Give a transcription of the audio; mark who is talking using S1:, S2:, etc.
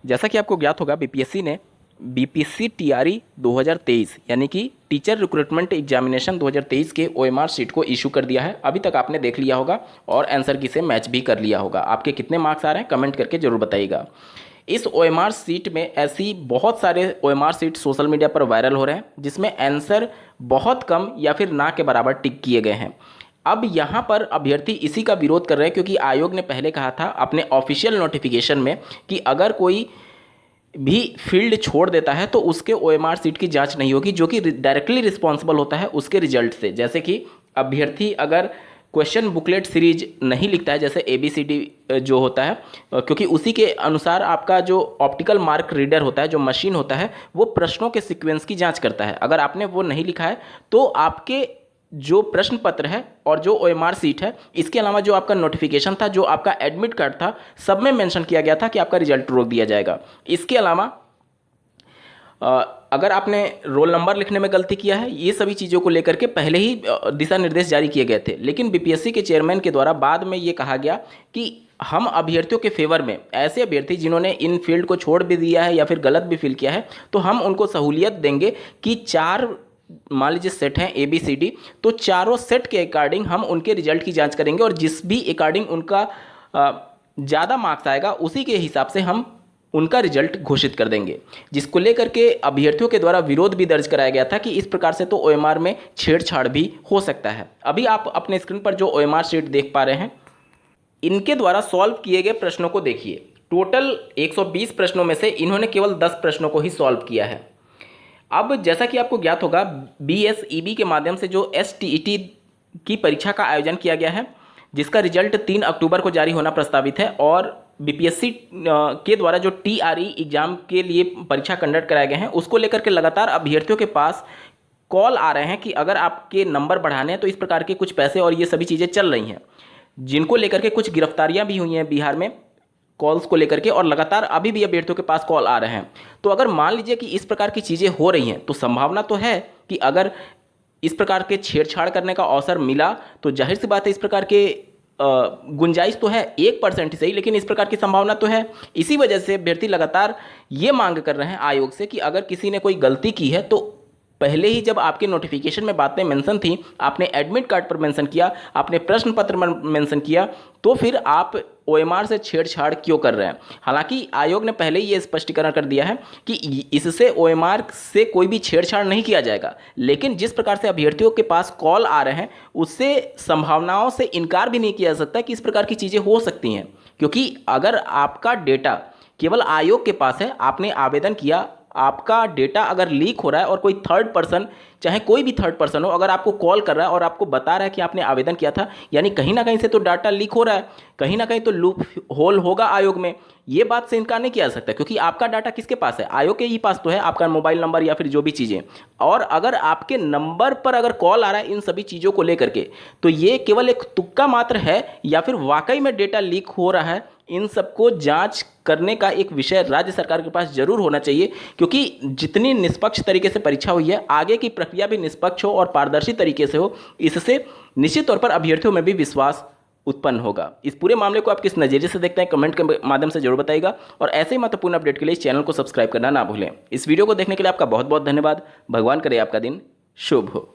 S1: जैसा कि आपको ज्ञात होगा, बीपीएससी ने बीपीसी टीआरई 2023 यानी कि टीचर रिक्रूटमेंट एग्जामिनेशन 2023 के ओएमआर शीट को इशू कर दिया है। अभी तक आपने देख लिया होगा और आंसर की से मैच भी कर लिया होगा। आपके कितने मार्क्स आ रहे हैं कमेंट करके जरूर बताइएगा। इस ओएमआर शीट में ऐसी बहुत सारे ओएमआर शीट सोशल मीडिया पर वायरल हो रहे हैं जिसमें आंसर बहुत कम या फिर ना के बराबर टिक किए गए हैं। अब यहाँ पर अभ्यर्थी इसी का विरोध कर रहे हैं क्योंकि आयोग ने पहले कहा था अपने ऑफिशियल नोटिफिकेशन में कि अगर कोई भी फील्ड छोड़ देता है तो उसके ओएमआर शीट की जांच नहीं होगी, जो कि डायरेक्टली रिस्पॉन्सिबल होता है उसके रिजल्ट से। जैसे कि अभ्यर्थी अगर क्वेश्चन बुकलेट सीरीज नहीं लिखता है, जैसे ABCD जो होता है, क्योंकि उसी के अनुसार आपका जो ऑप्टिकल मार्क रीडर होता है, जो मशीन होता है, वो प्रश्नों के सीक्वेंस की जांच करता है। अगर आपने वो नहीं लिखा है तो आपके जो प्रश्न पत्र है और जो ओएमआर शीट है, इसके अलावा जो आपका नोटिफिकेशन था, जो आपका एडमिट कार्ड था, सब में मेंशन किया गया था कि आपका रिजल्ट रोक दिया जाएगा। इसके अलावा अगर आपने रोल नंबर लिखने में गलती किया है, ये सभी चीज़ों को लेकर के पहले ही दिशा निर्देश जारी किए गए थे। लेकिन बीपीएससी के चेयरमैन के द्वारा बाद में ये कहा गया कि हम अभ्यर्थियों के फेवर में ऐसे अभ्यर्थी जिन्होंने इन फील्ड को छोड़ भी दिया है या फिर गलत भी फिल किया है, तो हम उनको सहूलियत देंगे कि 4 मान लीजिए सेट हैं ABCD, तो चारों सेट के अकॉर्डिंग हम उनके रिजल्ट की जांच करेंगे और जिस भी अकॉर्डिंग उनका ज़्यादा मार्क्स आएगा उसी के हिसाब से हम उनका रिजल्ट घोषित कर देंगे। जिसको लेकर के अभ्यर्थियों के द्वारा विरोध भी दर्ज कराया गया था कि इस प्रकार से तो ओएमआर में छेड़छाड़ भी हो सकता है। अभी आप अपने स्क्रीन पर जो ओएमआर शीट देख पा रहे हैं, इनके द्वारा सॉल्व किए गए प्रश्नों को देखिए। टोटल 120 प्रश्नों में से इन्होंने केवल 10 प्रश्नों को ही सॉल्व किया है। अब जैसा कि आपको ज्ञात होगा, BSEB के माध्यम से जो STET की परीक्षा का आयोजन किया गया है, जिसका रिजल्ट 3 अक्टूबर को जारी होना प्रस्तावित है, और बीपीएससी के द्वारा जो TRE एग्जाम के लिए परीक्षा कंडक्ट कराए गए हैं, उसको लेकर के लगातार अभ्यर्थियों के पास कॉल आ रहे हैं कि अगर आपके नंबर बढ़ाने हैं तो इस प्रकार के कुछ पैसे और ये सभी चीज़ें चल रही हैं, जिनको लेकर के कुछ गिरफ्तारियां भी हुई हैं बिहार में कॉल्स को लेकर के, और लगातार अभी भी अभ्यर्थियों के पास कॉल आ रहे हैं। तो अगर मान लीजिए कि इस प्रकार की चीज़ें हो रही हैं, तो संभावना तो है कि अगर इस प्रकार के छेड़छाड़ करने का अवसर मिला तो जाहिर सी बात है इस प्रकार के गुंजाइश तो है 1% ही सही, लेकिन इस प्रकार की संभावना तो है। इसी वजह से अभ्यर्थी लगातार ये मांग कर रहे हैं आयोग से कि अगर किसी ने कोई गलती की है तो पहले ही जब आपके नोटिफिकेशन में बातें मेंशन थी, आपने एडमिट कार्ड पर मेंशन किया, आपने प्रश्न पत्र में मेंशन किया, तो फिर आप ओएमआर से छेड़छाड़ क्यों कर रहे हैं। हालांकि आयोग ने पहले ही ये स्पष्टीकरण कर दिया है कि इससे ओएमआर से कोई भी छेड़छाड़ नहीं किया जाएगा, लेकिन जिस प्रकार से अभ्यर्थियों के पास कॉल आ रहे हैं उससे संभावनाओं से इनकार भी नहीं किया जा सकता कि इस प्रकार की चीज़ें हो सकती हैं। क्योंकि अगर आपका डेटा केवल आयोग के पास है, आपने आवेदन किया, आपका डेटा अगर लीक हो रहा है और कोई थर्ड पर्सन, चाहे कोई भी थर्ड पर्सन हो, अगर आपको कॉल कर रहा है और आपको बता रहा है कि आपने आवेदन किया था, यानी कहीं ना कहीं से तो डाटा लीक हो रहा है, कहीं ना कहीं तो लूप होल होगा आयोग में। ये बात से इनकार नहीं किया जा सकता क्योंकि आपका डाटा किसके पास है, आयोग के ही पास तो है, आपका मोबाइल नंबर या फिर जो भी चीज़ें। और अगर आपके नंबर पर अगर कॉल आ रहा है इन सभी चीज़ों को लेकर के, तो ये केवल एक तुक्का मात्र है या फिर वाकई में डेटा लीक हो रहा है। इन सबको जांच करने का एक विषय राज्य सरकार के पास जरूर होना चाहिए, क्योंकि जितनी निष्पक्ष तरीके से परीक्षा हुई है, आगे की प्रक्रिया भी निष्पक्ष हो और पारदर्शी तरीके से हो। इससे निश्चित तौर पर अभ्यर्थियों में भी विश्वास उत्पन्न होगा। इस पूरे मामले को आप किस नज़रिए से देखते हैं कमेंट के माध्यम से जरूर बताइएगा, और ऐसे ही महत्वपूर्ण अपडेट के लिए इस चैनल को सब्सक्राइब करना ना भूलें। इस वीडियो को देखने के लिए आपका बहुत बहुत धन्यवाद। भगवान करे आपका दिन शुभ हो।